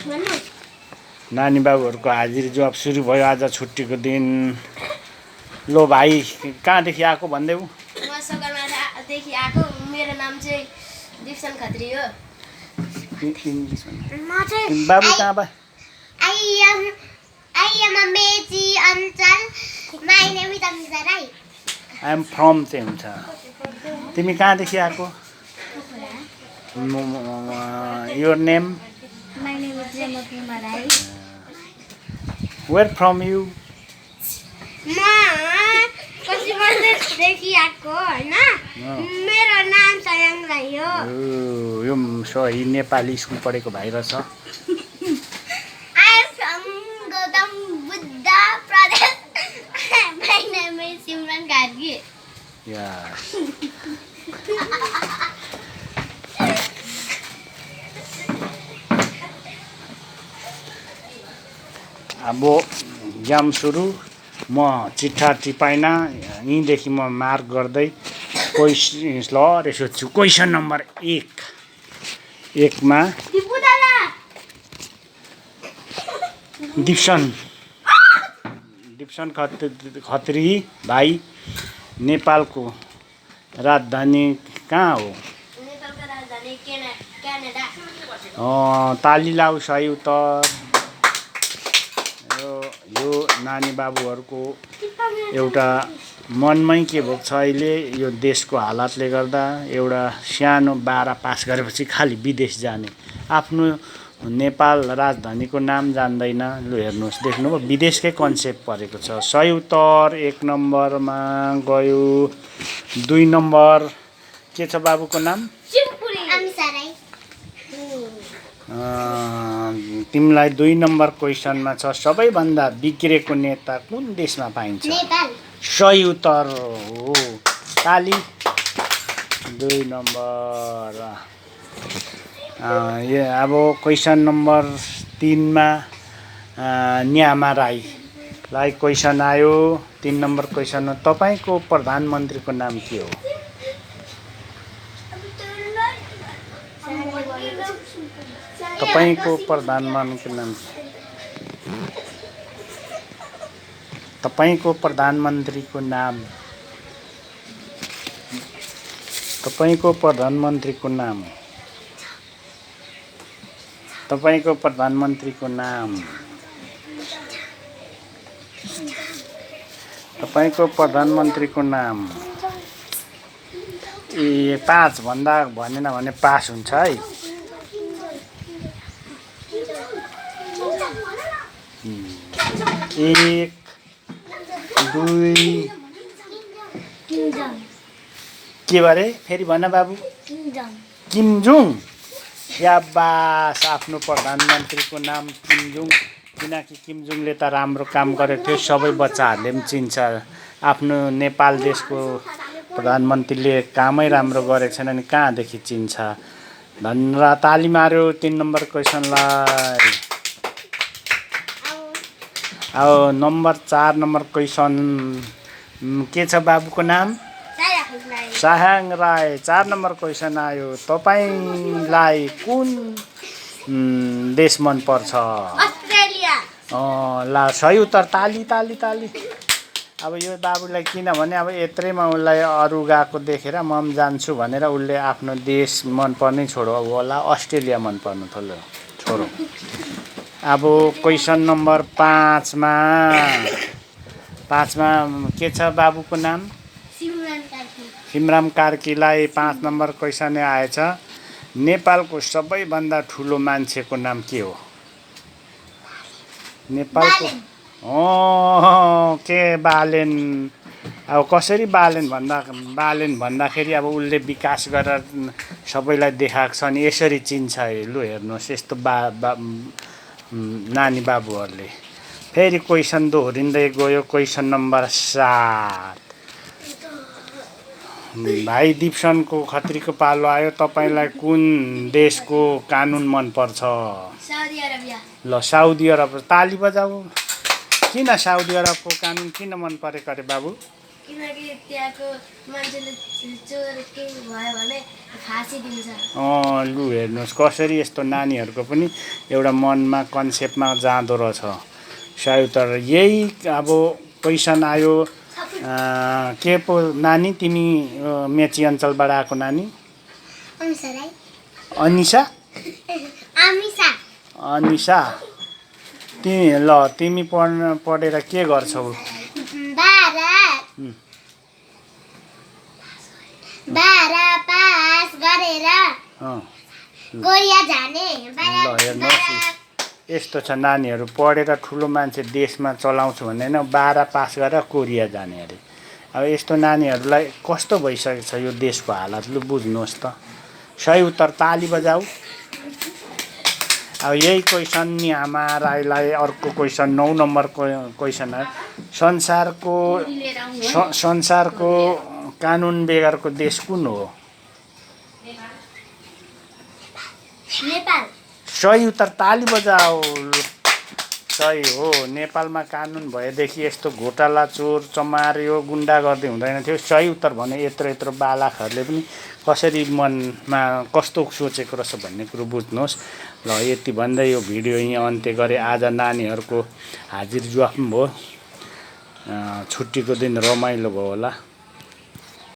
नानी बाबुहरूको हाजिर जवाब सुरु भयो। आज छुट्टीको दिन। लो भाइ कहाँदेखि आएको भन्दै उ? म सगरमाथादेखि आएको। मेरो नाम चाहिँ दिप्सन खत्री हो। बाबु कहाँ बा? I am a Meiji Anchal. My name is Amisa Rai. I am from चाहिँ हुन्छ। तिमी कहाँदेखि आएको? Your name? My name is Jamakima Rai. Where from you? म पश्चिमबङ्गदेखि आएको होइन। मेरो नाम सयङ राई हो। यो सही नेपाली स्कुल पढेको भाइ रहेछ। I am from Gautam Buddha Pradesh. My name is Simran Gargi. Yes. अब जाम सुरु। म चिट्ठा टिपाइना यहीँदेखि म मार्क गर्दै ल रे सोध्छु। क्वेसन नम्बर 1 मा दिप्सन खत्री भाइ नेपालको राजधानी कहाँ हो? नेपालको राजधानी क्यानाडा। ताली लाउ सही उत्तर। यो नानी बाबुहरूको एउटा मनमै के भएको छ अहिले यो देशको हालतले गर्दा एउटा सानो 12 पास गरेपछि खालि विदेश जाने। आफ्नो नेपाल राजधानीको नाम जान्दैन। लु हेर्नुहोस्, देख्नुभयो विदेशकै कन्सेप्ट परेको छ। सही उत्तर 1 नम्बरमा गयो। 2 नम्बर के छ बाबुको नाम? अमिसा राई। तिमीलाई 2 नम्बर क्वेसनमा छ सबैभन्दा बिग्रेको नेता कुन देशमा पाइन्छ? नेपाल। सही उत्तर हो। ताली। 2 नम्बर। अब क्वेसन नम्बर 3 मा न्यामा राईलाई क्वेसन आयो। 3 नम्बर क्वेसनमा तपाईको प्रधानमन्त्रीको नाम के हो? तपाईको प्रधानमन्त्रीको नाम? तपाईको प्रधानमन्त्रीको नाम? तपाईको प्रधानमन्त्रीको नाम? तपाईको प्रधानमन्त्रीको नाम? तपाईको प्रधानमन्त्रीको नाम? ए 5 भन्दा भनेन भने पास हुन्छ है। 1 2 के बारे फेरि भन बाबु? किम जोङ। स्याबास। आफ्नो प्रधानमन्त्रीको नाम किम जोङ। किनकि किम जोङले त राम्रो काम गरेको थियो। सबै बच्चाहरूले पनि चिन्छ। आफ्नो नेपाल देशको प्रधानमन्त्रीले कामै राम्रो गरेको छैन नि कहाँदेखि चिन्छ। धन्यवाद। ताली मार्यो 3 नम्बर क्वेसनलाई। अब नम्बर 4 नम्बर क्वेसन के छ बाबुको नाम? साहाङ राई। 4 नम्बर क्वेसन आयो। तपाईलाई कुन देश मन पर्छ? अस्ट्रेलिया। ला सही उत्तर। ताली ताली ताली। अब यो बाबुलाई किनभने अब यत्रेमा उसलाई अरू गएको देखेर म पनि जान्छु भनेर उसले आफ्नो देश मन पर्ने छोडो होला अस्ट्रेलिया मन पर्नु थोलो छोडो। अब क्वेसन नम्बर 5 मा के छ बाबुको नाम? सिमरान कार्कीलाई 5 नम्बर क्वेसन आएछ। नेपालको सबैभन्दा ठुलो मान्छेको नाम के हो? नेपालको के बालेन। अब कसरी बालेन भन्दाखेरि अब उसले विकास गरेर सबैलाई देखाएको छ नि यसरी चिन्छ। लु हेर्नुहोस् यस्तो नानी बाबुहरूले। फेरि क्वेसन दोहोरिँदै गयो। क्वेसन नम्बर 7 भाइ दिप्सनको खत्रीको पालो आयो। तपाईलाई कुन देशको कानुन मन पर्छ? Saudi Arabia. ल साउदी अरब। ताली बजाऊ। किन साउदी अरबको कानुन किन मन परेको अरे बाबु? किनकि त्यहाँको मान्छेले चोर केही भयो भने फाँसी दिन्छ। लु हेर्नुहोस् कसरी यस्तो नानीहरूको पनि एउटा मनमा कन्सेप्टमा जाँदो रहेछ। सायद तर यही अब क्वेसन आयो के पो नानी तिमी मेची अञ्चलबाट आएको नानी? अनिसा अनिसा तिमी पढेर के गर्छौ? 12 पास गरेर कोरिया जाने। ल हेर्नुहोस् यस्तो छ नानीहरू पढेर ठुलो मान्छे देशमा चलाउँछु भन्ने होइन 12 पास गरेर कोरिया जाने अरे। अब यस्तो नानीहरूलाई कस्तो भइसकेको छ यो देशको हालत लु बुझ्नुहोस् त। सही उत्तर ताली बजाऊ। अब यही क्वेसन नि आमा राईलाई अर्को क्वेसन 9 नम्बरको क्वेसन है। संसारको कानुन बेगरको देश कुन हो? नेपाल। सही उत्तर ताली बजाऊ। सही हो नेपालमा कानुन भएदेखि यस्तो घोटाला चोर चमार यो गुन्डा गर्दै हुँदैन थियो। सही उत्तर भने यत्रो बालकहरूले पनि कसरी मनमा कस्तो सोचेको रहेछ भन्ने कुरो बुझ्नुहोस्। ल यति भन्दै यो भिडियो यहाँ अन्त्य गरे। आज नानीहरूको हाजिर जवाफ भयो। छुट्टीको दिन रमाइलो भयो होला।